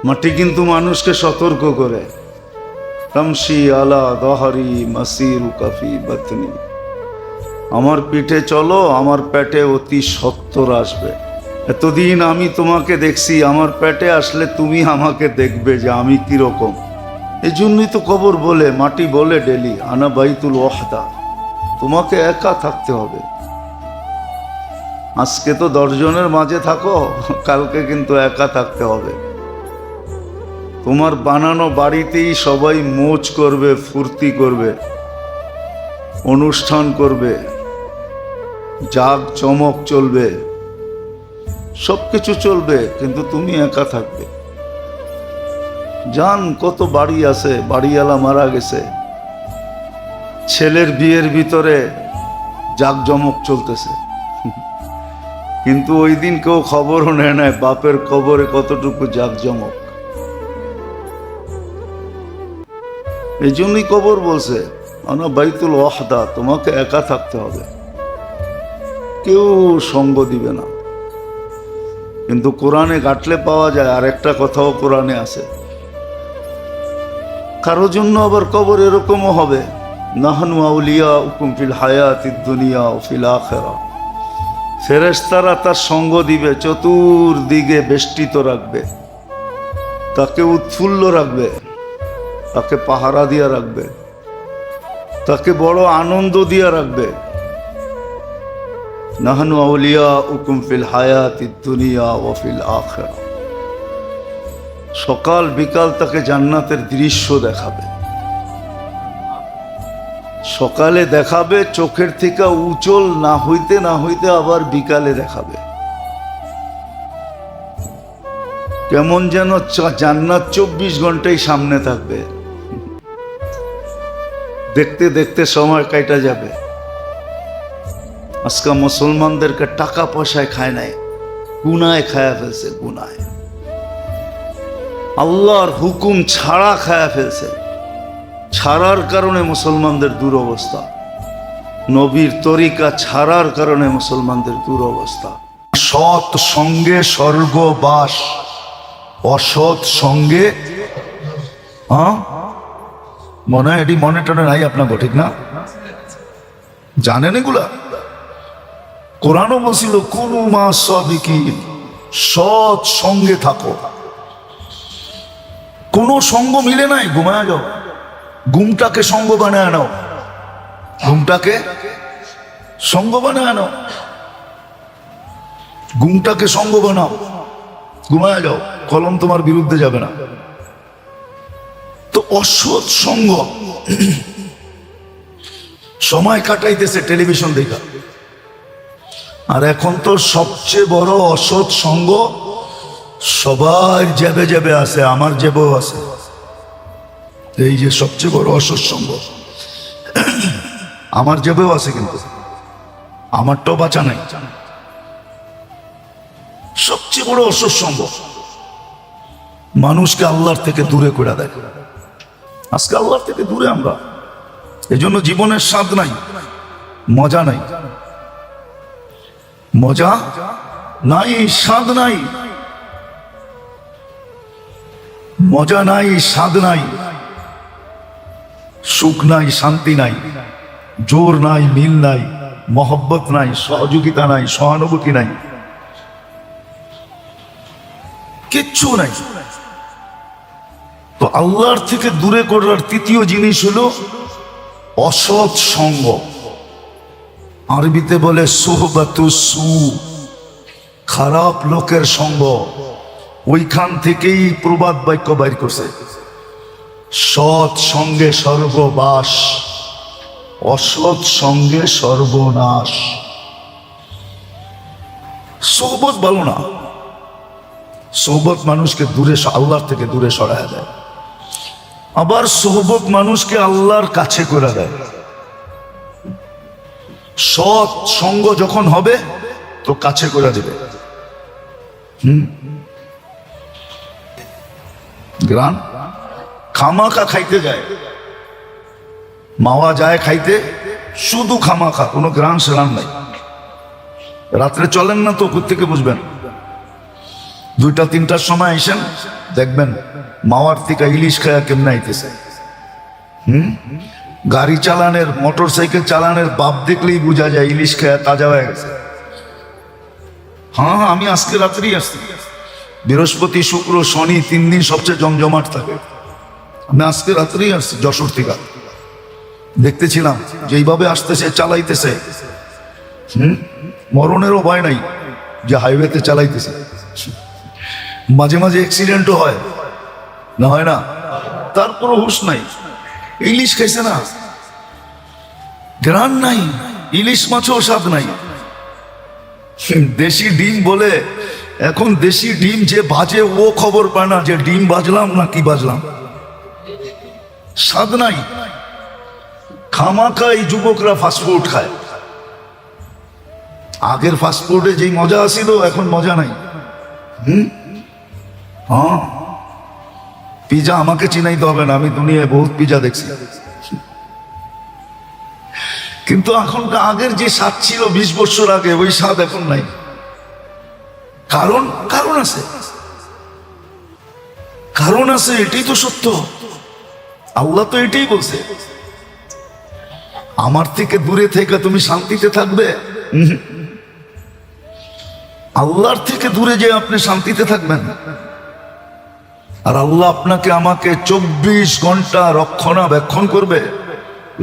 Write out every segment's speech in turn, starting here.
মাটি কিন্তু মানুষকে সতর্ক করে, তামশি আলা দহরি মাসির কাফি বাতনি, আমার পিঠে চলো, আমার পেটে অতি সত্তর আসবে। এতদিন আমি তোমাকে দেখছি, আমার পেটে আসলে তুমি আমাকে দেখবে যে আমি কিরকম। এই জন্যই তো কবর বলে, মাটি বলে ডেলি, আনা বাইতুল ওয়াহদা, তোমাকে একা থাকতে হবে। আজকে তো 10 জনের মাঝে থাকো, কালকে কিন্তু একা থাকতে হবে। তোমার বানানো বাড়িতেই সবাই মোজ করবে, ফুর্তি করবে, অনুষ্ঠান করবে, জাগ চমক চলবে, সবকিছু চলবে, কিন্তু তুমি একা থাকবে। জান কত বাড়ি আছে, বাড়িওয়ালা মারা গেছে, ছেলের বিয়ের ভিতরে জাঁকজমক চলতেছে, কিন্তু ওই দিন কেউ খবরও নেয় নাই বাপের কবরে কতটুকু জাঁকজমক। এই জন্যই কবর বলছে আনা বাইতুল ওয়াহদা, তোমাকে একা থাকতে হবে, কেউ সঙ্গ দিবে না। কিন্তু কোরআনে ঘাটলে পাওয়া যায় আর একটা কথাও কোরআনে আছে, কারো জন্য আবার কবর এরকমও হবে, নাহনু আউলিয়াউকুম ফিল হায়াতিদ দুনিয়া ওয়া ফিল আখিরা, ফেরেশতারা তার সঙ্গ দিবে, চতুর্দিকে বেষ্টিত রাখবে, তাকে উৎফুল্ল রাখবে, তাকে পাহারা দিয়া রাখবে, তাকে বড় আনন্দ দিয়া রাখবে। নাহনু আউলিয়াউকুম ফিল হায়াতিদ দুনিয়া ওয়া ফিল আখিরা, সকাল বিকাল তাকে জান্নাতের দৃশ্য দেখাবে, সকালে দেখাবে চোখের থেকে উচল না হইতে না হইতে, আবার বিকালে দেখাবে। কেমন যেন জান্নাত 24 ঘন্টাই সামনে থাকবে, দেখতে দেখতে সময় কাটা যাবে। আজকে মুসলমানদেরকে টাকা পয়সায় খায় নাই, গুনায় খায়া ফেলছে, গুনায় আল্লাহর হুকুম ছাড়া খায়া ফেলছে। ছাড়ার কারণে মুসলমানদের দুরবস্থা, নবীর তরিকা ছাড়ার কারণে মুসলমানদের দুরবস্থা। সৎ সঙ্গে স্বর্গবাস, অসৎ সঙ্গে মনে হয় এটি মনে টনে নাই আপনাকে, ঠিক না? জানেন এগুলা? কোরআনও বলছিল কুনু মা সাদিকিন, সৎ সঙ্গে থাকো। কোনো সঙ্গ মিলে নাই, ঘুমায় যাও, ঘুমটাকে সঙ্গ বানায় নাও, ঘুমটাকে সঙ্গ বানায় নাও, ঘুমটাকে সঙ্গ বানাও, ঘুমায় যাও, কলম তোমার বিরুদ্ধে যাবে না। তো অসৎ সঙ্গ, সময় কাটাইতেছে টেলিভিশন দেখা। আর এখন তো সবচেয়ে বড় অসৎ সঙ্গ সবার জেবে জেবে আছে, আমার জেবেও আছে। এই যে সবচেয়ে বড় অসৎ সঙ্গ আমার জেবেও আছে, কিন্তু আমারটাও বাঁচা নাই। সবচেয়ে বড় অসৎ সঙ্গ মানুষকে আল্লাহর থেকে দূরে করে দেয়। আজকে আল্লাহর থেকে দূরে আমরা, এই জন্য জীবনের স্বাদ নাই, মজা নাই, মজা নাই, স্বাদ নাই, মজা নাই, স্বাদ নাই, সুখ নাই, শান্তি নাই, জোর নাই, মিল নাই, মহব্বত নাই, সহযোগিতা নাই, সহানুভূতি নাই, কিচ্ছু নাই। তো আল্লাহর থেকে দূরে করার তৃতীয় জিনিস হলো অসৎ সঙ্গ। আরবিতে বলে সুহবাতুস সু, খারাপ লোকের সঙ্গ। ওইখান থেকেই প্রবাদ বাক্য বাইর করছে, সৎ সঙ্গে স্বর্গবাস, অসৎ সঙ্গে সর্বনাশ। সোহবত ভালো না, সোহবত মানুষকে দূরে, আল্লাহর থেকে দূরে সরায় দেয়। আবার সোহবত মানুষকে আল্লাহর কাছে করে দেয়। সৎ সঙ্গ যখন হবে তো কাছে করে দেবে। গ্রান খামাখা খাইতে যায়, মাওয়া যায় খাইতে, শুধু খামাখা, কোনো গ্রান সেরান নাই। রাত্রে চলেন না তো কোথেকে বুঝবেন? 2টা 3টার সময় আসেন, দেখবেন মাওয়ার থেকে ইলিশ খায়া কেমনে আইতেছে। গাড়ি চালানের, মোটর সাইকেল চালানের বাপ দেখলেই বোঝা যায় ইলিশ খায়া তাজা হয়ে গেছে। হ্যাঁ, আমি আজকে রাত্রেই আসছি। বৃহস্পতি, শুক্র, শনি 3 দিন সবচেয়ে জমজমাট থাকে। আমি আজকে রাত্রেই আসছি যশোর থেকে। দেখতেছিলাম যেইভাবে আসতেছে, চালাইতেছে, মরণেরও ভয় নাই যে হাইওয়েতে চালাইতেছে। মাঝে মাঝে অ্যাক্সিডেন্টও হয় না, হয় না? তারপরও হুঁশ নাই। ইলিশ খাইছে না, গ্রান নাই, ইলিশ মাছও স্বাদ নাই। দেশি ডিম বলে এখন দেশি ডিম যে ভাজে ও খবর পায় না যে ডিম ভাজলাম না কি ভাজলাম, স্বাদ নাই। খামাখা এই যুবকরা ফাস্টফুড খায়। আগের ফাস্টফুডে যেই মজা আসিল এখন মজা নাই। হ্যাঁ, পিজা আমাকে চিনাইতে হবে না, আমি দুনিয়ায় বহুত পিজা দেখছি। কিন্তু এখন আগের যে স্বাদ ছিল 20 বছর আগে, ওই স্বাদ এখন নাই। কারণ আছে, কারণ আছে, এটাই তো সত্য। আল্লাহ তো এটাই বলছে, আমার থেকে দূরে থেকে তুমি শান্তিতে থাকবে। আল্লাহর থেকে দূরে যে আপনি শান্তিতে থাকবেন, আর আল্লাহ আপনাকে আমাকে 24 ঘন্টা রক্ষণাবেক্ষণ করবে,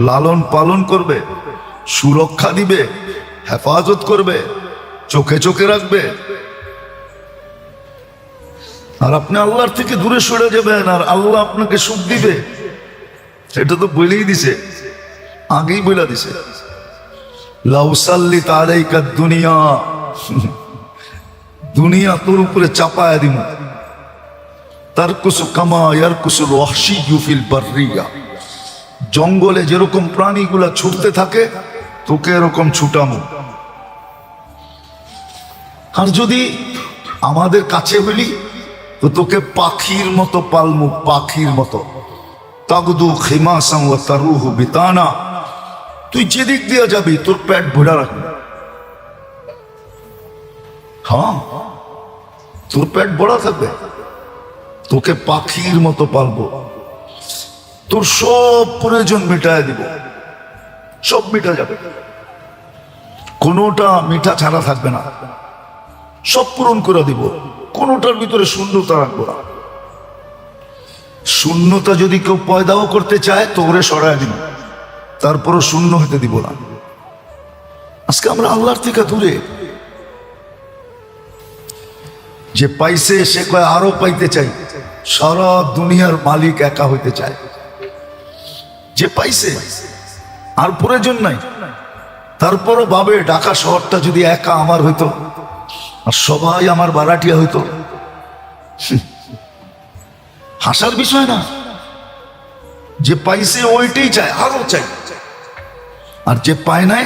লালন পালন করবে, সুরক্ষা দিবে, হেফাজত করবে, চোখে চোখে রাখবে। আর আপনি আল্লাহর থেকে দূরে সরে যাবেন আর আল্লাহ আপনাকে সুখ দিবে, এটা তো বলেই দিছে, আগেই বলে দিছে। লাউসাল্লিত আলাইকা দুনিয়া, দুনিয়া তোর উপরে চাপায়া দিব। তারকুসু কামা ইয়ারকুসুল ওয়াহশিয়্যু ফিল বাররিয়া, জঙ্গলে যেরকম প্রাণীগুলা ছুটতে থাকে তোকে এরকম ছুটামো। আর যদি আমাদের কাছে হইলি তো তোকে পাখির মতো পালমু, পাখির মতো। তাগদু খিমাসান ওয়া তারুহু বিতানা, তুই যেদিক দিয়ে যাবি তোর পেট ভরা রাখবি। হ্যাঁ, তোর পেট ভরা থাকবে, তোকে পাখির মতো পালবো, তোর সব প্রয়োজন মিটায় দিব, সব মিটা যাবে, কোনোটা মিঠা ছাড়া থাকবে না, সব পূরণ করে দিব, কোনোটার ভিতরে শূন্যতা রাখবো না। শূন্যতা যদি কেউ পয়দাও করতে চায় তো ওরে সরায় দিব, তারপরও শূন্য হতে দিব না। আজকে আমরা আল্লাহর থেকে দূরে। যে পাইছে সে কয় আরো পাইতে চাই, সারা দুনিয়ার মালিক একা হইতে চায়। যে পাইছে আর প্রয়োজন নাই, তারপরও ভাবে ঢাকা শহরটা যদি একা আমার হইতো আর সবাই আমার বারাটিয়া হইতো। হাসার বিষয় না। যে পাইছে ওইটাই চায়, আরো চাই। আর যে পায় নাই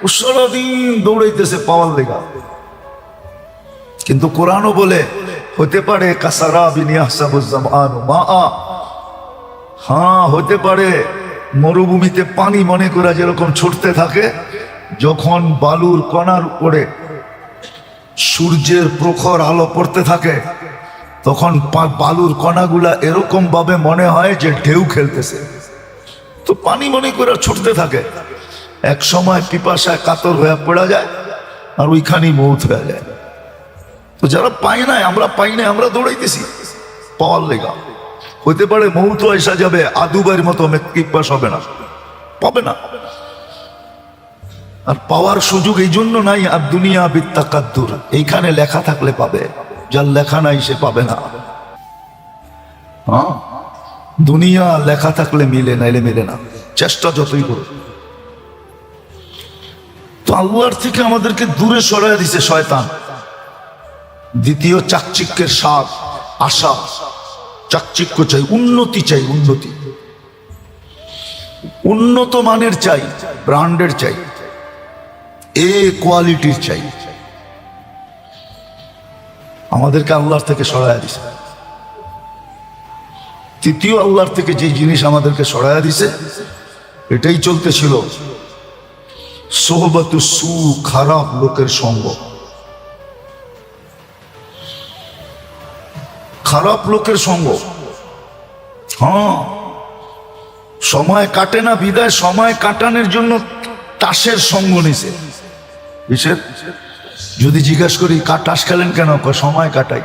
ও সারাদিন দৌড়াইতেছে পাওয়ার লেগা। কিন্তু কোরআনও বলে হতে পারে কাসারা বিনিয়াহসাবুজ জামানু মাআ, হ্যাঁ হতে পারে মরুভূমিতে পানি মনে করা যেরকম ছুটতে থাকে, যখন বালুর কণার উপরে সূর্যের প্রখর আলো পড়তে থাকে তখন বালুর কণাগুলা এরকম ভাবে মনে হয় যে ঢেউ খেলতেছে। তো পানি মনে করে ছুটতে থাকে, এক সময় পিপাসায় কাতর হয়ে পড়া যায় আর ওইখানেই মৌত হয়ে যায়। তো যারা পায় নাই, আমরা পাই নাই, আমরা দৌড়াইতেছি পাওয়ার লেগা। হতে পারে মৌত এসা যাবে, আদুবার মতো পিপাস হবে না, পাবে না। আর পাওয়ার সুযোগ এই জন্য নাই। আর দুনিয়া বিত্তাকাদ্দুর, এইখানে লেখা থাকলে পাবে, যার লেখা নাই সে পাবে না। হ্যাঁ, দুনিয়া লেখা থাকলে মিলে, নাইলে মিলে না, চেষ্টা যতই করো। তো আল্লাহর থেকে আমাদেরকে দূরে সরাই দিছে শয়তান। দ্বিতীয় চাকচিক্যের স্বাদ, আশা, চাকচিক্য চাই, উন্নতি চাই, উন্নতি, উন্নত মানের চাই, ব্র্যান্ডের চাই, এ কোয়ালিটির চাই। আমাদেরকে আল্লাহর থেকে সরাইয়া দিছে। তৃতীয় আল্লাহর থেকে যে জিনিস আমাদেরকে সরাইয়া দিছে এটাই চলতেছিল, সোহবতু সু, খারাপ লোকের সঙ্গ। খারাপ লোকের সঙ্গ। হ্যাঁ, সময় কাটে না বিদায় সময় কাটানোর জন্য তাসের সঙ্গ নিছে। যদি জিজ্ঞাসা করি তাস খেলেন কেন, সময় কাটাই।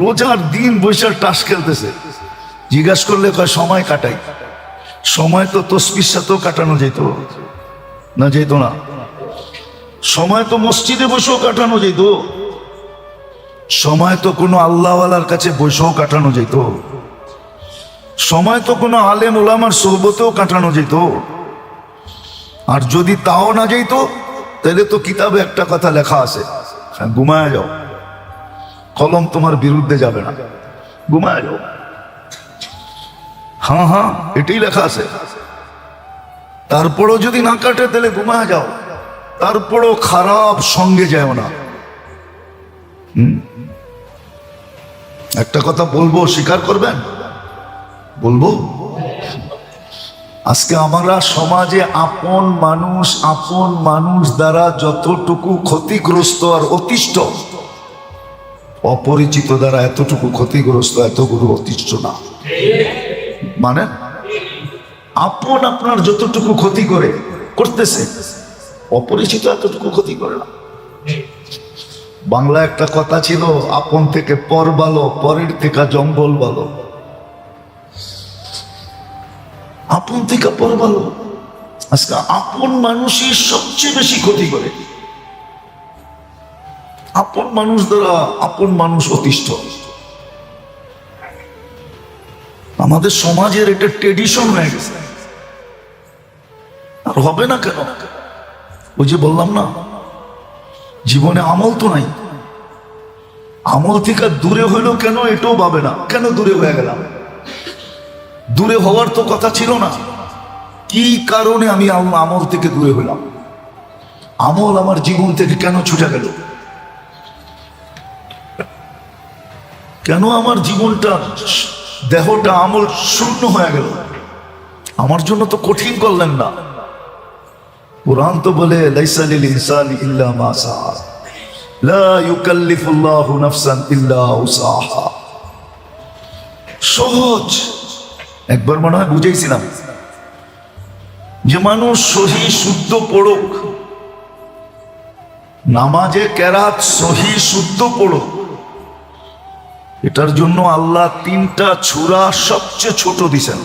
রোজার দিন বৈশাখ তাস খেলতেছে, জিজ্ঞাসা করলে কয় সময় কাটাই। সময় তো তসবির সাথেও কাটানো যেত না, যেত না। সময় তো মসজিদে বসেও কাটানো যেত, সময় তো কোনো আল্লাহওয়ালার কাছে বসেও কাটানো যেত, সময় তো কোনো আলেম ওলামার সোহবতেও কাটানো যেত। আর যদি তাও না যেত তাহলে তো কিতাবে একটা কথা লেখা আছে, ঘুমায় যাও, কলম তোমার বিরুদ্ধে যাবে না, ঘুমায় যাও। হ্যাঁ হ্যাঁ, এটাই লেখা আছে। তারপরও যদি না কাটে তাহলে ঘুমায় যাও, তারপরও খারাপ সঙ্গে যাও না। একটা কথা বলবো, স্বীকার করবেন? বলবো, আজকে আমরা সমাজে আপন মানুষ দ্বারা যতটুকু ক্ষতিগ্রস্ত আর অতিষ্ঠ, অপরিচিত দ্বারা এতটুকু ক্ষতিগ্রস্ত, এতগুলো অতিষ্ঠ না। মানে আপন আপনার যতটুকু ক্ষতি করতেছে, অপরিচিত এতটুকু ক্ষতি করে না। বাংলা একটা কথা ছিল, আপন থেকে পর ভালো, পরের থেকে জঙ্গল ভালো। আপন থেকে পর ভালো। আজকে আপন মানুষই সবচেয়ে বেশি ক্ষতি করে। আপন মানুষ দ্বারা আপন মানুষ অতিষ্ঠ। আমাদের সমাজের এটা ট্রেডিশন হয়ে গেছে, আর হবে না কেন? ওই যে বললাম না, জীবনে আমল তো নাই। আমল থেকে দূরে হইলো কেন এটাও ভাবে না, কেন দূরে হয়ে গেলাম? দূরে হওয়ার তো কথা ছিল না। কি কারণে আমি আমল থেকে দূরে হইলাম? আমল আমার জীবন থেকে কেন ছুটে গেল? কেন আমার জীবনটা, দেহটা আমল শূন্য হয়ে গেল? আমার জন্য তো কঠিন করলেন না। কুরআন তো বলে লাইসা লিল ইনসানি ইল্লা মা সাআ, লা ইউকাল্লিফুল্লাহু নাফসান ইল্লা উসাহা। সহজ। একবার মনে হয় বুঝাইছিলাম যে মানুষ সহি শুদ্ধ পড়ুক, নামাজে কেরাত সহি শুদ্ধ পড়ুক, এটার জন্য আল্লাহ 3টা সূরা সবচেয়ে ছোট দিছেন।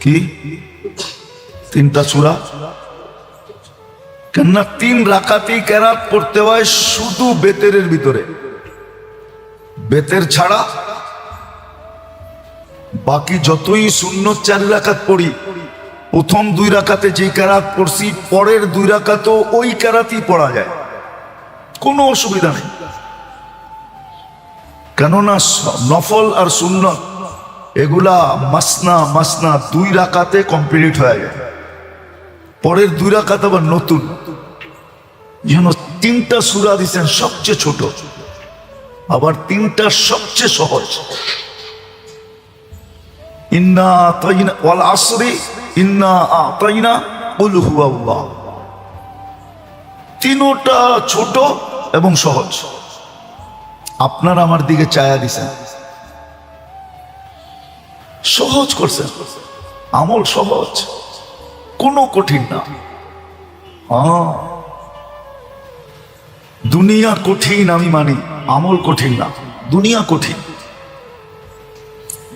কি 3টা সূরা? কেননা 3 রাকাতেই কেরাত পড়তে হয় শুধু বেতেরের ভিতরে। বেতের ছাড়া বাকি যতই সুন্নত 4 রাকাত পড়ি, প্রথম 2 রাকাতে যে কেরাত পড়ছি পরের 2 রাকাতেও ওই কেরাতই পড়া যায়, কোনো অসুবিধা নেই। কেননা নফল আর সুন্নত এগুলা মাসনা 2 রাকাতে কমপ্লিট হয়ে যায়, পরের 2 রাকাত আবার নতুন। যেন 3টা সূরা দিচ্ছেন সবচেয়ে ছোট, আবার 3টা সবচেয়ে সহজ। ইন্না আতাইনা ওয়াল আসরি ইন্না আতাইনা কুল হুয়াল্লাহ। 3টা ছোট এবং সহজ। আপনার আমার দিকে চায়া দিছেন, সহজ করছেন। আমল সহজ, কোনো কঠিন না। দুনিয়া কঠিন আমি মানি, আমল কঠিন না। দুনিয়া কঠিন,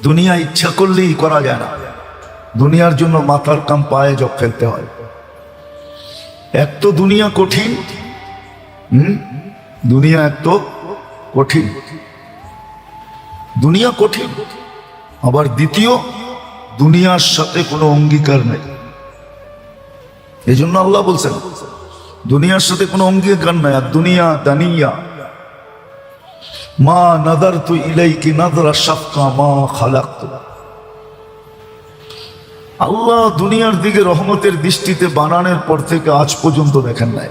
দুনিয়া ইচ্ছা করলেই করা যায় না। দুনিয়ার জন্য মাথার কাম পায়ে জব ফেলতে হয়। এক তো দুনিয়া কঠিন, দুনিয়া এক তো কঠিন, দুনিয়া কঠিন। আবার দ্বিতীয়, দুনিয়ার সাথে কোনো অঙ্গীকার নেই। এই জন্য আল্লাহ বলছেন দুনিয়ার সাথে কোনো অঙ্গীকার নাই। আর দুনিয়া দানিয়া মা নাদারতু ইলাইকি নাদরা শাফকা মা খালাকতু। আল্লাহ দুনিয়ার দিকে রহমতের দৃষ্টিতে বানানোর পর থেকে আজ পর্যন্ত দেখেন নাই।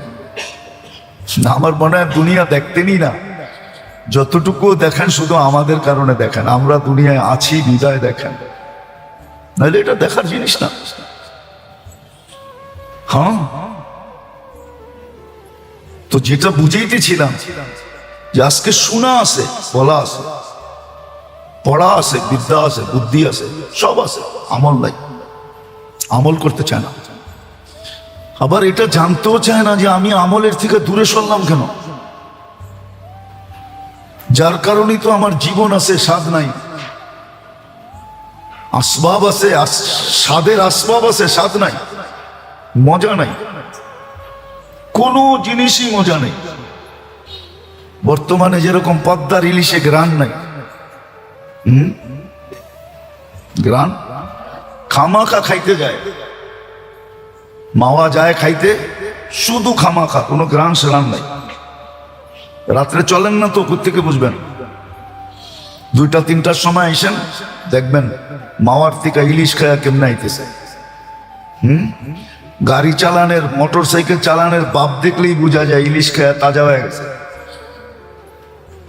আমার মনে হয় দুনিয়া দেখতেনই না, যতটুকু দেখেন শুধু আমাদের কারণে দেখেন। আমরা দুনিয়ায় আছি বিদায় দেখেন, নাহলে এটা দেখার জিনিস না। হ্যাঁ, তো যেটা বুঝাইতেছিলাম যে আজকে শোনা আছে, বলা আছে, পড়া আছে, বিদ্যা আছে, বুদ্ধি আছে, সব আছে, আমল নাই, আমল করতে চায় না। আবার এটা জানতেও চায় না যে আমি আমলের থেকে দূরে সরলাম কেন, যার কারণেই তো আমার জীবন আছে, স্বাদ নাই। আসবাব আছে, স্বাদের আসবাব আছে, স্বাদ নাই, মজা নাই, কোনো জিনিসই মজা নেই। বর্তমানে যেরকম পদ্মার ইলিশে গ্রান নাই, গ্রান খামাখা খাইতে যায়, মাওয়া যায় খাইতে, শুধু খামাখা, কোনো গ্রান সেরান নাই। রাত্রে চলেন না তো, কোত্থেকে বুঝবেন? 2টা-3টার সময় আইসেন, দেখবেন মাওয়ার থেকে ইলিশ খায়া কেমনে আইতেছে। গাড়ি চালানের, মোটর সাইকেল চালানের বাপ দেখলেই বোঝা যায় ইলিশ খায়া তাজা হয়ে গেছে।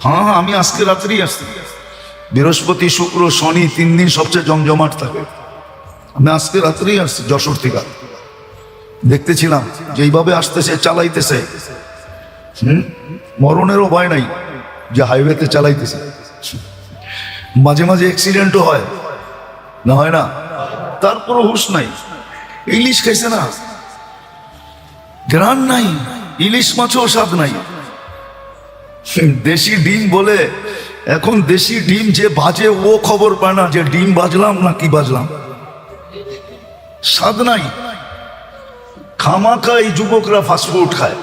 হ্যাঁ, আমি আজকে রাত্রেই আসছি, বৃহস্পতি, শুক্র, শনি 3 দিন সবচেয়ে জমজমাট থাকে। আমি আজকে রাত্রেই আসছি যশোর থেকে, দেখতেছিলাম যে এইভাবে আসতেছে, চালাইতেছে, মরণেরও ভয় নাই যে হাইওয়েতে চালাইতেছে। মাঝে মাঝে অ্যাক্সিডেন্টও হয় না, হয় না? তারপরও হুঁশ নাই, ইলিশ খাইছে না, গ্রান নাই, ইলিশ মাছও স্বাদ নাই। দেশি ডিম বলে, এখন দেশি ডিম যে বাজে ও খবর পায় না যে ডিম বাজলাম না কি বাজলাম, স্বাদ নাই। খামাখা এই যুবকরা ফাস্টফুড খায়।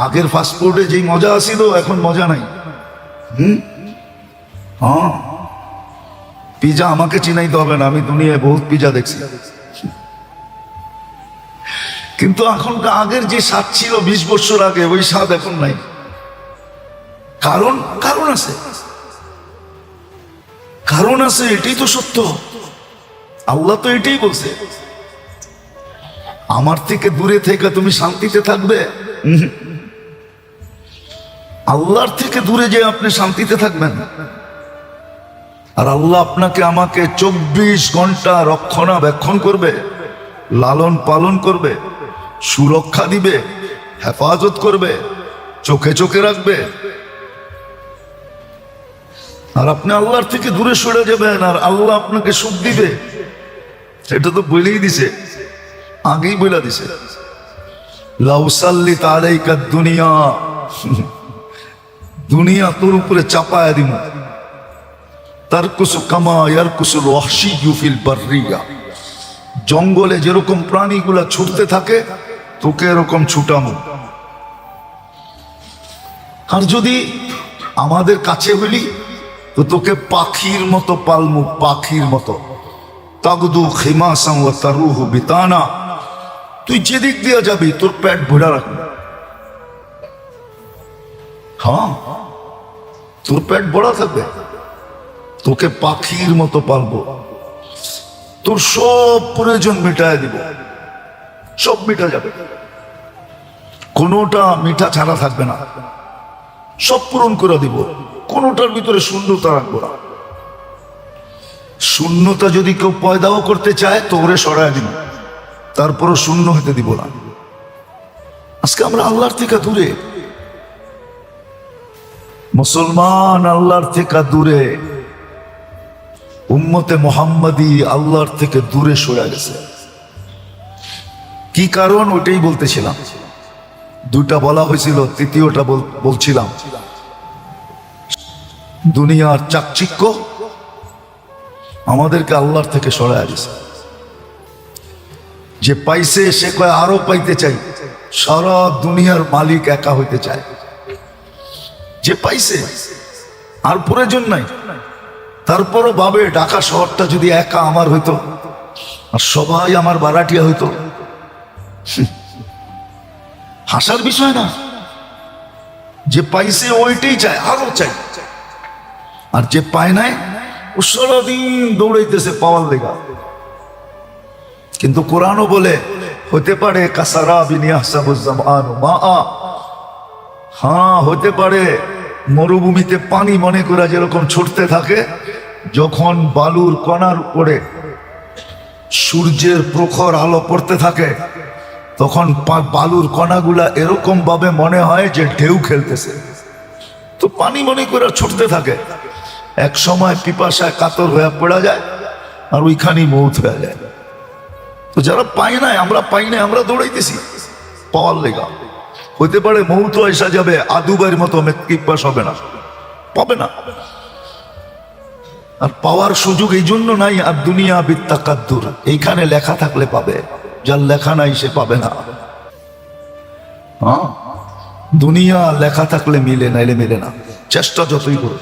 আগের ফাস্টফুডে যেই মজা আসিল, এখন মজা নাই। হ্যাঁ, পিজা আমাকে চিনাইতে হবে না, আমি দুনিয়ায় বহুত পিজা দেখছি। কিন্তু এখন আগের যে স্বাদ ছিল 20 বছর আগে, ওই স্বাদ এখন নাই। কারণ আছে, কারণ আছে, এটাই তো সত্য। আল্লাহ তো এটাই বলছে, আমার থেকে দূরে থেকে তুমি শান্তিতে থাকবে। আল্লাহর থেকে দূরে যে আপনি শান্তিতে থাকবেন, আর আল্লাহ আপনাকে আমাকে 24 ঘন্টা রক্ষণাবেক্ষণ করবে, লালন পালন করবে, সুরক্ষা দিবে, হেফাজত করবে, চোখে চোখে রাখবে। আর আপনি আল্লাহর থেকে দূরে সরে যাবেন, আর আল্লাহ আপনাকে সুখ দিবে। এটা তো বলেই দিছে, আগেই বলে দিছে, লাউসাল্লিত আলাইকা দুনিয়া, দুনিয়া তোর উপরে চাপায়া দিব। তারকুসু কামা ইয়ারকুসুল ওয়াহশিয়্যু ফিল বাররিয়া, জঙ্গলে যেরকম প্রাণীগুলা ছুটতে থাকে, তোকে এরকম ছুটামু। আর যদি আমাদের কাছে হইলি তো তোকে পাখির মতো পালমু, পাখির মতো। তাগদু খিমাসান ওয়া তারুহু বিতানা, তুই যেদিক দিয়ে যাবি তোর পেট ভরা রাখবি। হ্যাঁ, তোর পেট ভরা থাকবে, তোকে পাখির মতো পালবো, তোর সব প্রয়োজন মিটায় দিব, সব মিটা যাবে, কোনোটা মিঠা ছাড়া থাকবে না, সব পূরণ করে দিব, কোনোটার ভিতরে শূন্যতা রাখবো না। শূন্যতা যদি কেউ পয়দাও করতে চায় তো ওরে সরায় দিব, তারপরও শূন্য হতে দিব না। আজকে আমরা আল্লাহর থেকে দূরে, মুসলমান আল্লাহর থেকে দূরে, উম্মতে মুহাম্মাদি আল্লাহর থেকে দূরে সরে গেছে। কি কারণ ওইটাই বলতেছিলাম। 2টা বলা হয়েছিল, তৃতীয়টা বলছিলাম দুনিয়ার চাকচিক্য আমাদেরকে আল্লাহর থেকে সরায় গেছে। যে পাইছে সে কয় আরো পাইতে চাই, সারা দুনিয়ার মালিক একা হইতে চায়। যে পাইছে আর প্রয়োজন নাই, তারপরও ভাবে ঢাকা শহরটা যদি একা আমার হইতো আর সবাই আমার বারাটিয়া হইতো। হাসার বিষয় না, যে পাইছে ওইটাই চায়, আরো চাই। আর যে পায় নাই ও সারাদিন দৌড়াইতেছে পাওয়ার লেগা। কিন্তু কোরআনও বলে হতে পারে কাসারা বিনিয়াহসাবুজ জামানু মাআ, হ্যাঁ হতে পারে মরুভূমিতে পানি মনে করা যেরকম ছুটতে থাকে, যখন বালুর কণার উপরে সূর্যের প্রখর আলো পড়তে থাকে তখন বালুর কণাগুলা এরকম ভাবে মনে হয় যে ঢেউ খেলতেছে, তো পানি মনে করে ছুটতে থাকে। এক সময় পিপাসায় কাতর হয়ে পড়া যায়, আর ওইখানেই মৌত হয়ে যায়। তো যারা পায় নাই, আমরা পাই নাই, আমরা দৌড়াইতেছি পাওয়ার লেগা। হইতে পারে মৌত এসে যাবে, আদুবের মতো পিপাস হবে না, পাবে না। আর পাওয়ার সুযোগ এই জন্য নাই। আর দুনিয়া বিত্তাকাদ্দুর, এইখানে লেখা থাকলে পাবে, যার লেখা নাই সে পাবে না। হ্যাঁ, দুনিয়া লেখা থাকলে মিলে, নাইলে মিলে না, চেষ্টা যতই করো।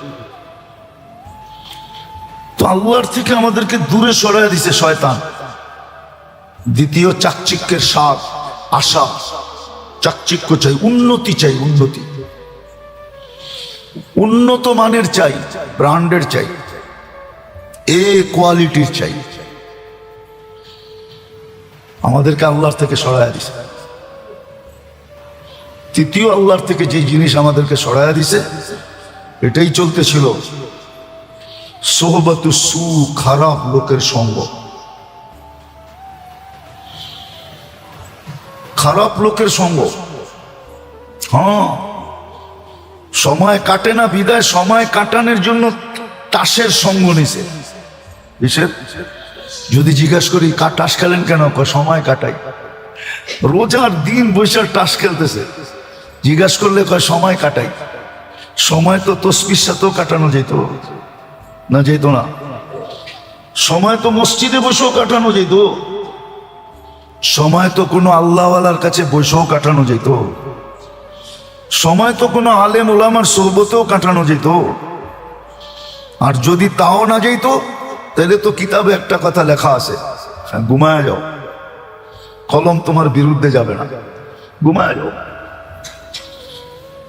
তো আল্লাহর থেকে আমাদেরকে দূরে সরাই দিছে শয়তান। দ্বিতীয় চাকচিক্যের স্বাদ, আশা, চাকচিক্য চাই, উন্নতি চাই, উন্নতি, উন্নত মানের চাই, ব্র্যান্ডের চাই, এ কোয়ালিটির চাই। আমাদেরকে আল্লাহর থেকে সরাইয়া দিছে। তৃতীয় আল্লাহর থেকে যে জিনিস আমাদেরকে সরাইয়া দিছে, এটাই চলতেছিল, সোহবতু সু, খারাপ লোকের সঙ্গ। খারাপ লোকের সঙ্গ। হ্যাঁ, সময় কাটে না বিদায় সময় কাটানোর জন্য তাসের সঙ্গ নিছে। যদি জিজ্ঞাসা করি তাস খেলেন কেন, সময় কাটাই। রোজার দিন বৈশাখ তাস খেলতেছে, জিজ্ঞাসা করলে কয় সময় কাটাই। সময় তো তসবির সাথেও কাটানো যেত না, যেত না। সময় তো মসজিদে বসেও কাটানো যেত, সময় তো কোনো আল্লাহওয়ালার কাছে বসেও কাটানো যেত, সময় তো কোনো আলেম ওলামার সোহবতেও কাটানো যেত। আর যদি তাও না যেত, তাহলে তো কিতাবে একটা কথা লেখা আছে, ঘুমায় যাও, কলম তোমার বিরুদ্ধে যাবে না, ঘুমায় যাও।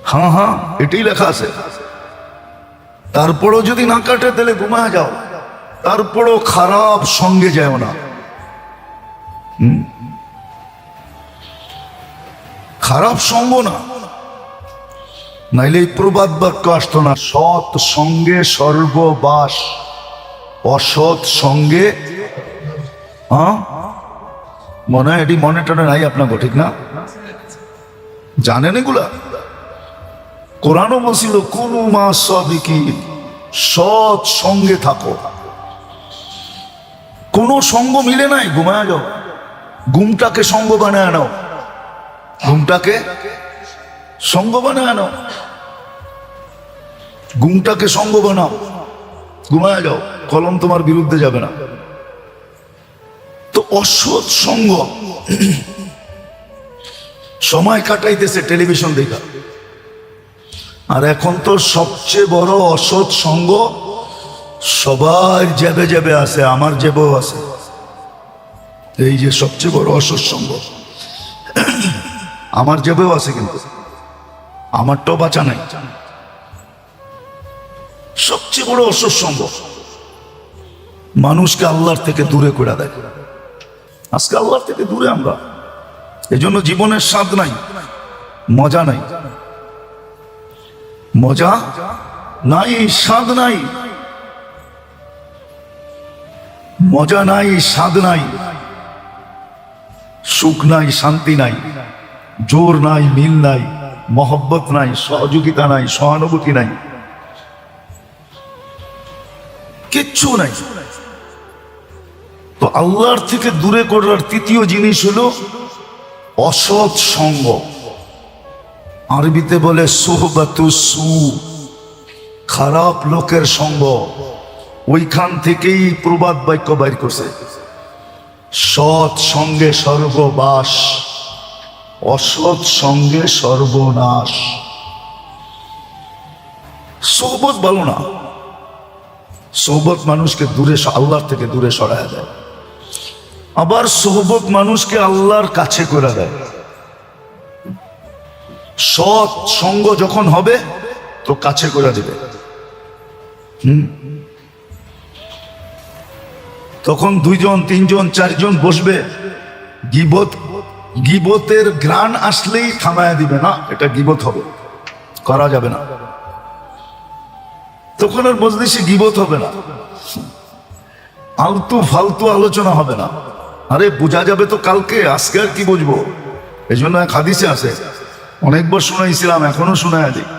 হ্যাঁ হ্যাঁ, এটাই লেখা আছে। তারপরও যদি না কাটে তাহলে ঘুমায় যাও, তারপরও খারাপ সঙ্গে যাও না। খারাপ সঙ্গ না, নাইলে এই প্রবাদ বাক্য আসতো না, সৎ সঙ্গে স্বর্গবাস, অসৎ সঙ্গে। হ্যাঁ, মনে হয় এটি মনে টনে নাই আপনাকে, ঠিক না? জানেন এগুলা? কোরআনও বলছিল কুনু মা সাদিকিন, সৎ সঙ্গে থাকো। কোন সঙ্গ মিলে নাই, ঘুমায় যাও। ঘুমটাকে সঙ্গ বানায় নাও, ঘুমটাকে সঙ্গ বানায় নাও, ঘুমটাকে সঙ্গ বানাও, ঘুমায় যাও, কলম তোমার বিরুদ্ধে যাবে না। তো অসৎ সঙ্গ, সময় কাটাইতেছে টেলিভিশন দেখা। আর এখন তো সবচেয়ে বড় অসৎ সঙ্গ সবার জেবে জেবে আছে, আমার জেবেও আছে। এই যে সবচেয়ে বড় অসৎ সঙ্গ আমার জেবেও আছে, কিন্তু আমারটাও বাঁচা নাই। সবচেয়ে বড় অসৎ সঙ্গ মানুষকে আল্লাহর থেকে দূরে করে দেয়। আজকে আল্লাহর থেকে দূরে আমরা, এজন্য জীবনের স্বাদ নাই, মজা নাই, মজা নাই, স্বাদ নাই, মজা নাই, স্বাদ নাই, সুখ নাই, শান্তি নাই, জোর নাই, মিল নাই, মহব্বত নাই, সহযোগিতা নাই, সহানুভূতি নাই, কিচ্ছু নাই। তো আল্লাহর থেকে দূরে করার তৃতীয় জিনিস হলো অসৎ সঙ্গ। আরবিতে বলে সোহবাতু সু, খারাপ লোকের সঙ্গ। ওইখান থেকেই প্রবাদ বাক্য বাইর করছে, সৎ সঙ্গে স্বর্গবাস, অসৎ সঙ্গে সর্বনাশ। সোহবত ভালো না, সোহবত মানুষকে দূরে, আল্লাহর থেকে দূরে সরায় দেয়। আবার সোহবত মানুষকে আল্লাহর কাছে করে দেয়। সৎ সঙ্গ যখন হবে তো কাছে করে দেবে, তখন 2 জন 3 জন 4 জন বসবে, গীবতের ঘ্রাণ আসলেই থামায়া দিবে, না এটা গীবত হবে, করা যাবে না। তখন আর মজলিসে গীবত হবে না, আলতু ফালতু আলোচনা হবে না। আরে বোঝা যাবে তো কালকে, আজকে আর কি বুঝবো? এই জন্য এক হাদিসে আছে, অনেকবার শুনাইছিলাম, এখনো শোনায় দিই।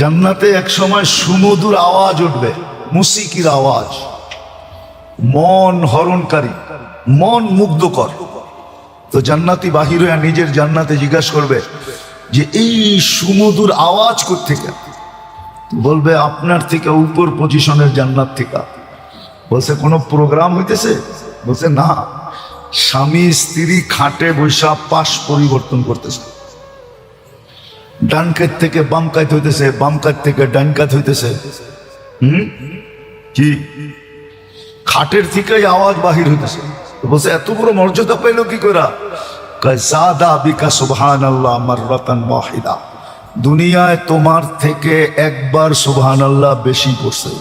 জান্নাতে এক সময় সুমধুর আওয়াজ উঠবে, মুসিকির আওয়াজ, মন হরণকারী, মন মুগ্ধকর। তো জান্নাতি বাহির হয়ে নিজের জান্নাতে জিজ্ঞাসা করবে যে এই সুমধুর আওয়াজ কোত্থেকে? বলবে আপনার থেকে উপর পজিশনের জান্নাত থেকে। বলছে কোনো প্রোগ্রাম হইতেছে? বলছে না, স্বামী স্ত্রী খাটে বৈশা পাশ পরিবর্তন করতেছে, ডান কাত থেকে বাম কাত হইতেছে, বাম কাত থেকে ডান কাত হইতেছে। কি খাটের থেকে আওয়াজ বাহির হইতেছে। বলছে এত বড় মর্যাদা পাইল কি করে? জাদা বিকা সুবহানাল্লাহ মাররাতান ওয়াহিদা, দুনিয়ায় তোমার থেকে একবার সুবহানাল্লাহ বেশি পড়ছে।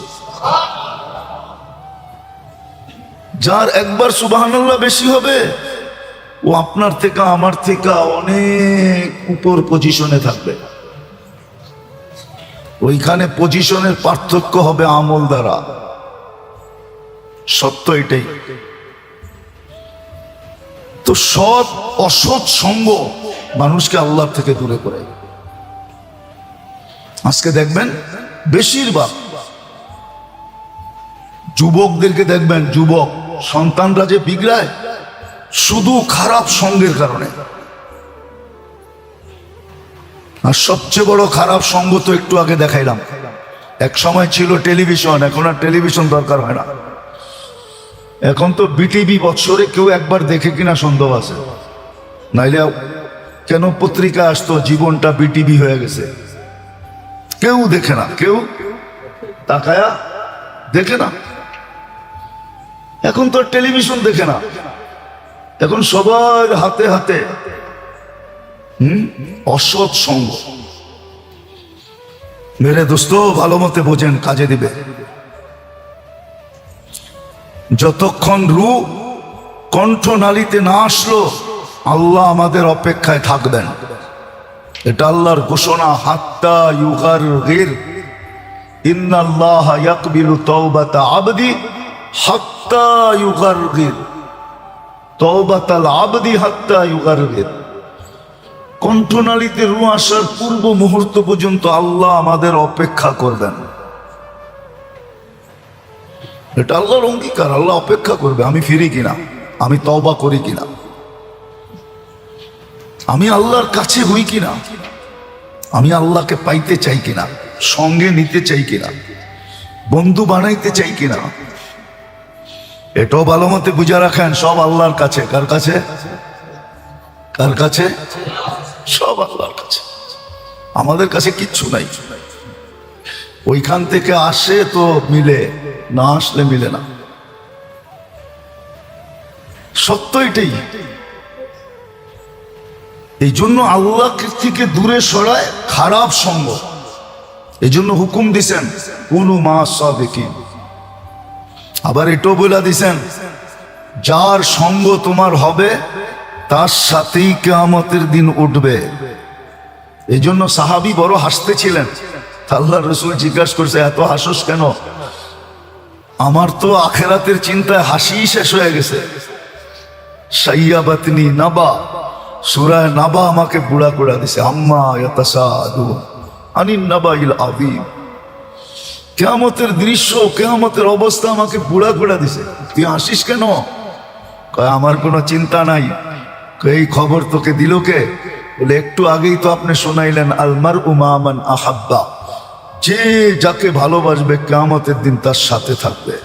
যার একবার সুবহানাল্লাহ বেশি হবে ও আপনার থেকে আমার থেকে অনেক উপর পজিশনে থাকবে। ওইখানে পজিশনের পার্থক্য হবে আমল দ্বারা। সত্য এটাই। তো সৎ অসৎ সঙ্গ মানুষকে আল্লাহ থেকে দূরে করে। আজকে দেখবেন বেশিরভাগ যুবকদেরকে দেখবেন, যুবক সন্তানরা যে বিগড়ায় শুধু খারাপ সঙ্গের কারণে। আর সবচেয়ে বড় খারাপ সঙ্গ তো একটু আগে দেখাইলাম। এক সময় ছিল টেলিভিশন, এখন আর টেলিভিশন দরকার হয় না। এখন তো বিটিভি বছরে কেউ একবার দেখে কিনা সন্দেহ আছে, নাইলে কেন পত্রিকা আসতো জীবনটা বিটিভি হয়ে গেছে। কেউ দেখে না, কেউ তাকায়া দেখে না। এখন তো টেলিভিশন দেখে না, এখন সবার হাতে হাতে অসৎ সঙ্গ। মেরে দোস্ত ভালো মতে বোঝেন, কাজে দিবে। যতক্ষণ রূহ কণ্ঠনালীতে না আসলো আল্লাহ আমাদের অপেক্ষায় থাকবেন। এটা আল্লাহর ঘোষণা, হাত্তা ইউগারগির ইন্নাল্লাহা ইয়াকবিলু তাওবাতা আবদি হাত্তা ইউগারগির, তাওবাতাল আবদি হাত্তা ইউগারগির। কণ্ঠনালীতে রূহ আসার পূর্ব মুহূর্ত পর্যন্ত আল্লাহ আমাদের অপেক্ষা করবেন। এটা আল্লাহর অঙ্গীকার। আল্লাহ অপেক্ষা করবে আমি ফিরি কিনা, আমি তওবা করি কিনা, আমি আল্লাহর কাছে হই কিনা, আমি আল্লাহকে পাইতে চাই কিনা, সঙ্গে নিতে চাই কিনা, বন্ধু বানাইতে চাই কিনা। এটাও ভালো মতে বুঝে রাখেন, সব আল্লাহর কাছে। কার কাছে? কার কাছে? সব আল্লাহর কাছে। আমাদের কাছে কিচ্ছু নাই। ওইখান থেকে আসে তো মিলে, না আসলে মিলে না। সত্য এটাই। এই জন্য আল্লাহ থেকে দূরে সরায় খারাপ সঙ্গ। এই জন্য হুকুম দিছেন কুনু মা সাদিকিন। আবার এটাও বলে দিছেন যার সঙ্গ তোমার হবে তার সাথেই কিয়ামতের দিন উঠবে। এই জন্য সাহাবী বড় হাসতেছিলেন। আল্লাহ রাসূল জিজ্ঞাসা করছে এত হাসোস কেন? আমার তো আখেরাতের চিন্তায় হাসি শেষ হয়ে গেছে। সাইয়াবাতনি নাবা, সূরা নাবা আমাকে বুড়া করে দিছে। আম্মা ইয়াতাসাদুন আনিন নাবাইল আযীম। কিয়ামতের দৃশ্য, কিয়ামতের অবস্থা আমাকে বুড়া করে দিছে। তুই হাসিস কেন? কয় আমার কোনো চিন্তা নাই। এই খবর তোকে দিল কে? বলে একটু আগেই তো আপনি শোনাইলেন আল মারউ মা মান আহাব্বা, যে যাকে ভালোবাসবে কিয়ামতের দিন তার সাথে থাকবে।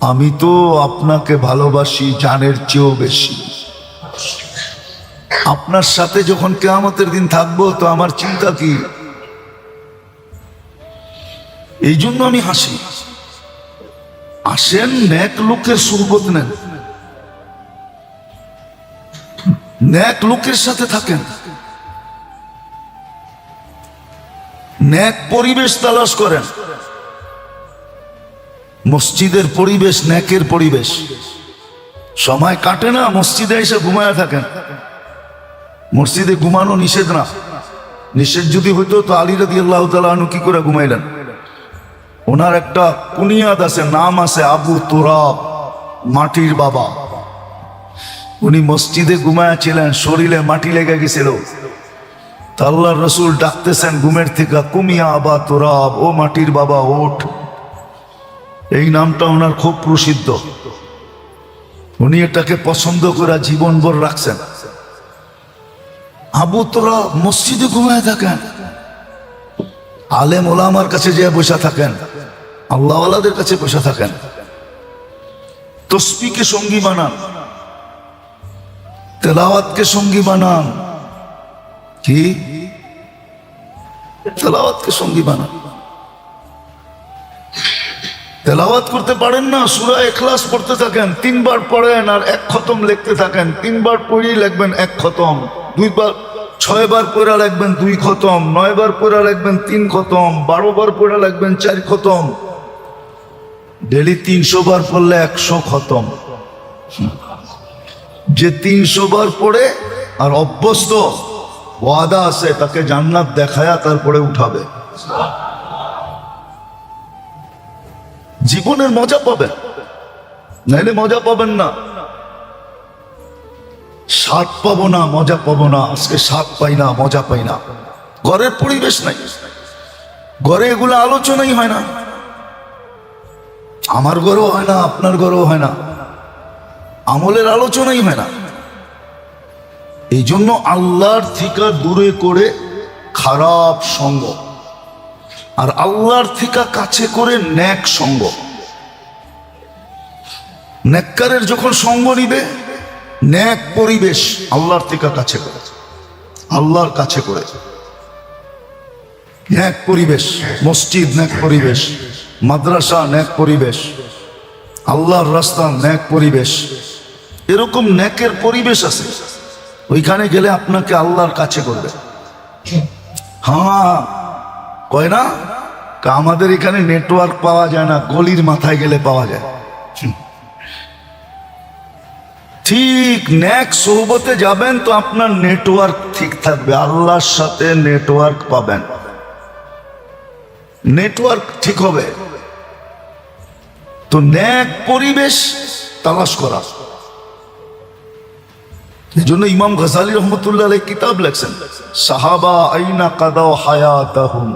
আমি তো আপনাকে ভালোবাসি জানের চেয়েও বেশি। আপনার সাথে যখন কিয়ামতের দিন থাকবো তো আমার চিন্তা কি? এই জন্য আমি হাসি। আসেন নেক লোকের সুহবত নেন, নেক লোকের সাথে থাকেন, নেক পরিবেশ তালাশ করেন। মসজিদের পরিবেশ নেকের পরিবেশ। সময় কাটে না, মসজিদে এসে ঘুমায় থাকেন। মসজিদে ঘুমানো নিষেধ না। নিষেধ যদি হইতো তো আলী রাদিয়াল্লাহু তাআলা আনহু কি করে ঘুমাইলেন? ওনার একটা কুনিয়াত আছে, নাম আছে আবু তুরাব, মাটির বাবা। উনি মসজিদে ঘুমায়াছিলেন, শরীরে মাটি লেগে গেছিল। তা আল্লাহর রসুল ডাকতেছেন ঘুমের থেকে, কুমিয়া আবা তোরাব, ও মাটির বাবা ওঠ। এই নামটা ওনার খুব প্রসিদ্ধ, উনি এটাকে পছন্দ করে জীবনভর রাখছেন। আবু তোরাব মসজিদে ঘুমায় থাকেন, আলেম ওলামার কাছে যেয়ে বসে থাকেন, আল্লাহওয়ালাদের কাছে বসে থাকেন, তসবিহকে সঙ্গী বানান, তেলাওয়াতকে সঙ্গী বানান। কি? তেলাওয়াতকে সঙ্গী বানান। তেলাওয়াত করতে পারেন না, সূরা ইখলাস পড়তে থাকেন, 3 বার পড়েন আর 1 খতম লিখতে থাকেন। 3 বার পড়েই লিখবেন 1 খতম, 2 বার 6 বার পড়া লিখবেন 2 খতম, 9 বার পড়া লিখবেন 3 খতম, 12 বার পড়া লিখবেন 4 খতম। ডেলি 300 বার পড়লে 100 খতম। যে 300 বার পড়ে আর অভ্যস্ত, ওয়াদা আছে তাকে জান্নাত দেখায়া তারপরে উঠাবে। জীবনের মজা পাবেন, নাইলে মজা পাবেন না। স্বাদ পাবো না, মজা পাবো না। আজকে স্বাদ পাই না, মজা পাই না। ঘরের পরিবেশ নাই, ঘরে এগুলো আলোচনাই হয় না। আমার ঘরেও হয় না, আপনার ঘরেও হয় না, আমলের আলোচনাই হয় না। এই জন্য আল্লাহর থেকে দূরে করে খারাপ সঙ্গ, আর আল্লাহর থেকে কাছে করে নেক সঙ্গ। নেককারের যখন সঙ্গ নিবে, নেক পরিবেশ, আল্লাহর থেকে কাছে করে, আল্লাহর কাছে করে নেক পরিবেশ। মসজিদ নেক পরিবেশ, মাদ্রাসা নেক পরিবেশ, আল্লাহর রাস্তা নেক পরিবেশ। এরকম নেকের পরিবেশ আছে, ওইখানে গেলে আপনাকে আল্লাহর কাছে করবে। হ্যাঁ, কয় না আমাদের এখানে নেটওয়ার্ক পাওয়া যায় না, গলির মাথায় গেলে পাওয়া যায়। ঠিক নেক সোহবতে যাবেন তো আপনার নেটওয়ার্ক ঠিক থাকবে, আল্লাহর সাথে নেটওয়ার্ক পাবেন, নেটওয়ার্ক ঠিক হবে। তো নেক পরিবেশ তালাশ করা। এই জন্য ইমাম গজালি রহমতুল্লাহ আলাইহি কিতাব লেখছেন, সাহাবা আইনা কাদাও হায়াতাহুম।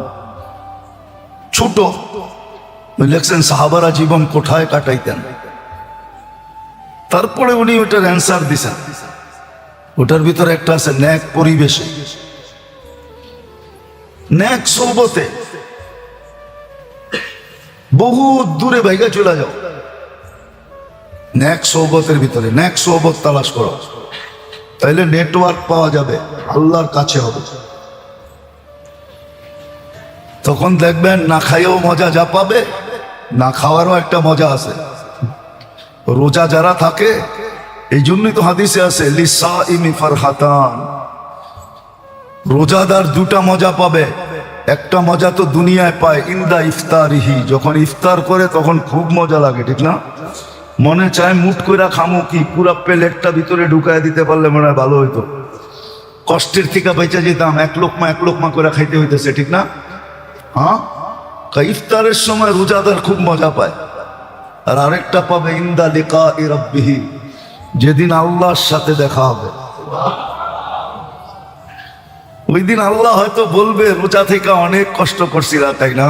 ছোট লেখছেন সাহাবারা জীবন কোথায় কাটাইতেন। তারপরে উনি ওটার অ্যান্সার দিছেন, ওটার ভিতরে একটা আছে নেক পরিবেশে, নেক সোহবতে। বহু দূরে ভাইগা চলে যাও, নেক সোহবতের ভিতরে নেক সোহবত তালাশ করো, তাইলে নেটওয়ার্ক পাওয়া যাবে, আল্লাহর কাছে হবে। তখন দেখবেন না খাইয়েও মজা যা পাবে, না খাওয়ারও একটা মজা আছে। রোজা যারা থাকে, এই জন্যই তো হাদিসে আছে লিসাইমি ফারহাতান, রোজাদার 2টা মজা পাবে। একটা মজা তো দুনিয়ায় পায়, ইন্দা ইফতারিহি, যখন ইফতার করে তখন খুব মজা লাগে, ঠিক না? মনে চায় মুট কইরা খামো, কি পুরা প্লেটটা ভিতরে ঢুকায় দিতে পারলে মনে হয় ভালো হইতো, কষ্টের থেকে বেঁচে যেতাম। এক লোকমা করে খাইতে হইতেছে, ঠিক না? হ্যাঁ, ইফতারের সময় রোজাদার খুব মজা পায়। আর আরেকটা পাবে ইন্দা লিকাই রাব্বিহি, যেদিন আল্লাহর সাথে দেখা হবে। ওই দিন আল্লাহ হয়তো বলবে, রোজা থেকে অনেক কষ্ট করছিল, তাই না?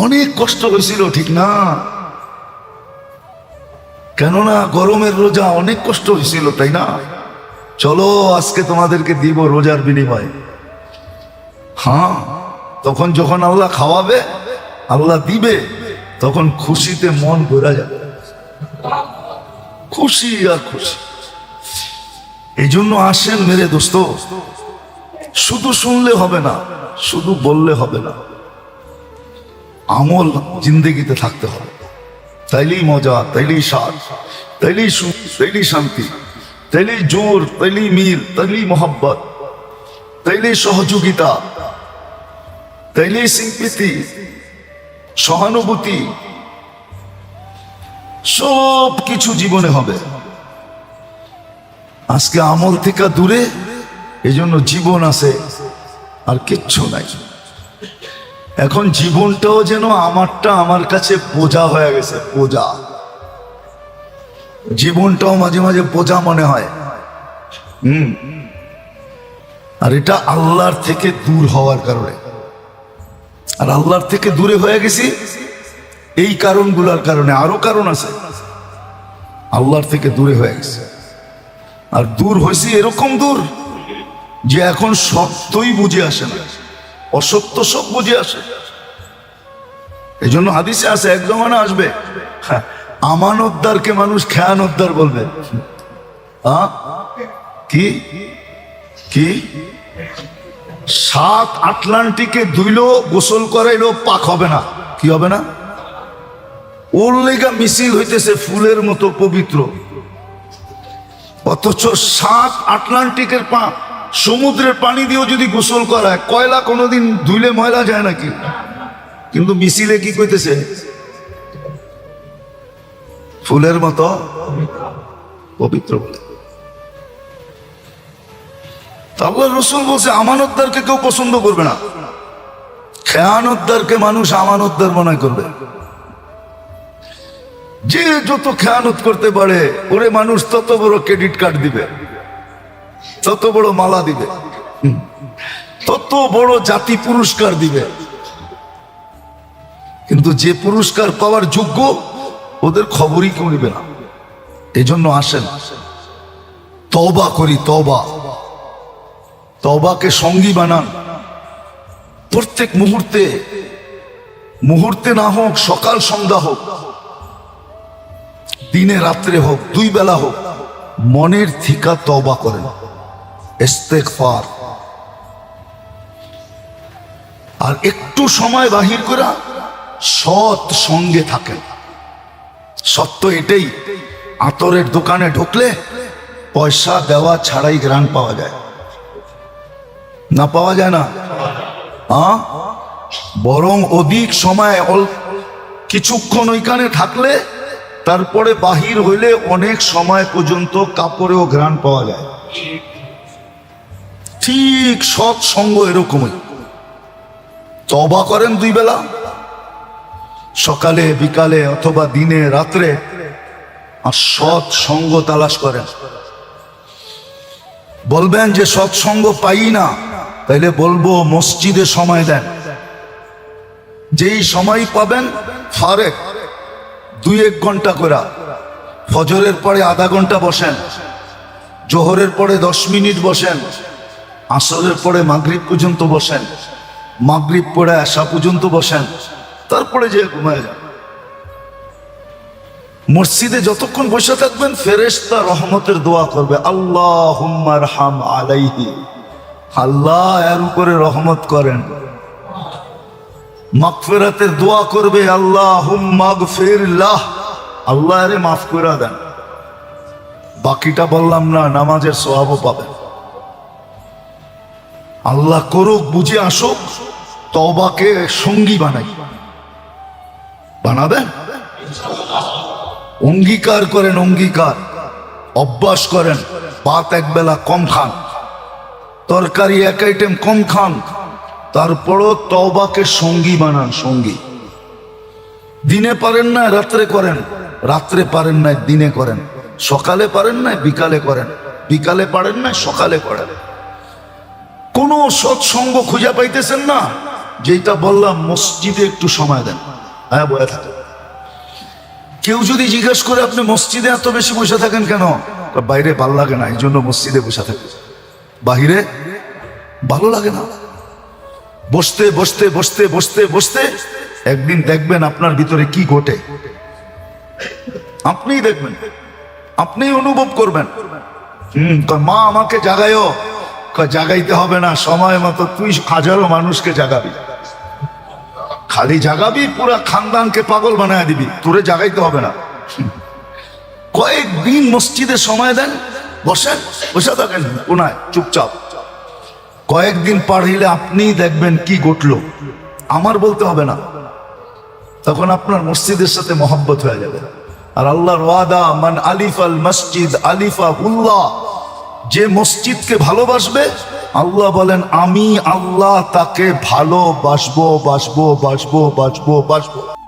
অনেক কষ্ট হয়েছিল, ঠিক না? কেননা গরমের রোজা, অনেক কষ্ট হয়েছিল, তাই না? চলো আজকে তোমাদেরকে দিব রোজার বিনিময়ে। হ্যাঁ, তখন যখন আল্লাহ খাওয়াবে, আল্লাহ দিবে, তখন খুশিতে মন ভরে যাবে, খুশি আর খুশি। এই জন্য আসেন মেরে দোস্ত, শুধু শুনলে হবে না, শুধু বললে হবে না, আমল জিন্দেগিতে থাকতে হবে। তাইলেই মজা, তাইলেই স্বাদ, তাইলেই সুখ, তাইলেই শান্তি, তাইলেই জোর, তাইলেই মিল, তাইলেই মোহাব্বত, তাইলেই সহযোগিতা, তাইলেই সিম্পিতি, সহানুভূতি, সব কিছু জীবনে হবে। আজকে আমল থেকে দূরে, এই জন্য জীবন আছে আর কিচ্ছু নাই। এখন জীবনটাও যেন আমারটা আমার কাছে বোঝা হয়ে গেছে, বোঝা। জীবনটাও মাঝে মাঝে বোঝা মনে হয়। আর এটা আল্লাহর থেকে দূর হওয়ার কারণে। আর আল্লাহর থেকে দূরে হয়ে গেছি এই কারণগুলোর কারণে। আরো কারণ আছে, আল্লাহর থেকে দূরে হয়ে গেছে। আর দূর হয়েছি এরকম দূর যে এখন সত্যই বুঝে আসে না, অসত্য সব বুঝে আসে। এই জন্য হাদিসে আছে এক জমানা আসবে আমানতদারকে মানুষ খেয়ানতদার বলবে। কি কি 7 আটলান্টিকে ধুইলো গোসল করাইলো পাক হবে না। কি হবে না? ওর লেগা মিছিল হইতেছে ফুলের মতো পবিত্র, অথচ 7 আটলান্টিকের সমুদ্রের পানি দিয়েও যদি গোসল করায়, কয়লা কোনোদিন ধুইলে ময়লা যায় নাকি? কিন্তু মিছিলে কি কইতেছে? ফুলের মতো পবিত্র বলে। আল্লাহ রসুল বলছে আমানতদারকে কেউ পছন্দ করবে না, খেয়ানতদারকে মানুষ আমানতদার মনে করবে। যে যত খেয়ানত করতে পারে ওরে মানুষ তত বড় ক্রেডিট কার্ড দিবে, তত বড় মালা দিবে, তত বড় জাতি পুরস্কার দিবে। কিন্তু যে পুরস্কার পাওয়ার যোগ্য ওদের খবরই কেউ নিবে না। এই জন্য আসেন তওবা করি, তওবা, তওবাকে সঙ্গী বানান। প্রত্যেক মুহূর্তে, মুহূর্তে না হোক সকাল সন্ধ্যা হোক, দিনে রাত্রে হোক, 2 বেলা হোক, মনের থিকা তওবা করেন, ইস্তেগফার। আর একটু সময় বাহির করে সৎ সঙ্গে থাকেন। সত্য এটাই, আতরের দোকানে ঢুকলে পয়সা দেওয়া ছাড়াই গ্রান পাওয়া যায় না? পাওয়া যায় না? বরং অধিক সময় কিছুক্ষণ ওইখানে থাকলে তারপরে বাহির হইলে অনেক সময় পর্যন্ত কাপড়েও ঘ্রাণ পাওয়া যায়। ঠিক সৎ সঙ্গ এরকমই। তওবা করেন 2 বেলা, সকালে বিকালে অথবা দিনে রাত্রে, আর সৎ সঙ্গ তালাশ করেন। বলবেন যে সৎসঙ্গ পাই না, তাইলে বলবো মসজিদে সময় দেন। যেই সময় পাবেন ফারেক 2-1 ঘন্টা করে, ফজরের পরে আধা ঘন্টা বসেন, জোহরের পরে 10 মিনিট বসেন, আসরের পরে মাগরিব পর্যন্ত বসেন, মাগরিব পরে আশা পর্যন্ত বসেন, তারপরে যে ঘুমায় যান। মসজিদে যতক্ষণ বসে থাকবেন ফেরেশতা রহমতের দোয়া করবে, আল্লাহুম্মা আরহাম আলাইহি, আল্লাহ এর উপরে রহমত করেন। মাগফিরাতের দোয়া করবে, আল্লাহুম্মা আগফির লাহ, আল্লাহ এরে মাফ করে দেন। বাকিটা বললাম না, নামাজের সওয়াবও পাবেন। আল্লাহ করুক, বুঝে আসুক, তওবাকে সঙ্গী বানাই, বানাবেন। অঙ্গীকার করেন, অঙ্গীকার, অভ্যাস করেন। ভাত 1 বেলা কম খান, তরকারি 1 আইটেম কম খান, তারপরও তওবাকে সঙ্গী বানান, সঙ্গী। দিনে পারেন না রাত্রে করেন, রাত্রে পারেন না দিনে করেন, সকালে পারেন না বিকালে করেন, বিকালে পারেন না সকালে করেন। কোন সৎসঙ্গ খুঁজে পাইতেছেন না, যেটা বললাম মসজিদে একটু সময় দেন। হ্যাঁ, বয়ে থাকেন। কেউ যদি জিজ্ঞেস করে আপনি মসজিদে এত বেশি বসে থাকেন কেন, বাইরে ভালো লাগে না, এই জন্য মসজিদে বসে থাকেন, বাহিরে ভালো লাগে না। বসতে বসতে বসতে বসতে বসতে একদিন দেখবেন আপনার ভিতরে কি ঘটে, আপনিই দেখবেন, আপনিই অনুভব করবেন। মা আমাকে জাগায়ও, জাগাইতে হবে না, সময় মতো তুই 1000 মানুষকে জাগাবি, খালি জাগাবি পুরা খানদানকে পাগল বানায় দিবি, তোরে জাগাইতে হবে না। কয়েকদিন মসজিদে সময় দেন, বসেন, বসে থাকেন কোনায় চুপচাপ। কয়েকদিন পার হইলে আপনিই দেখবেন কি ঘটলো, আমার বলতে হবে না। তখন আপনার মসজিদের সাথে মহব্বত হয়ে যাবে। আর আল্লাহর ওয়াদা, মান আলিফাল মসজিদ আলিফা উল্লাহ, যে মসজিদকে ভালোবাসবে আল্লাহ বলেন আমি আল্লাহ তাকে ভালোবাসবো, বাসবো, বাসবো, বাসবো, বাসবো।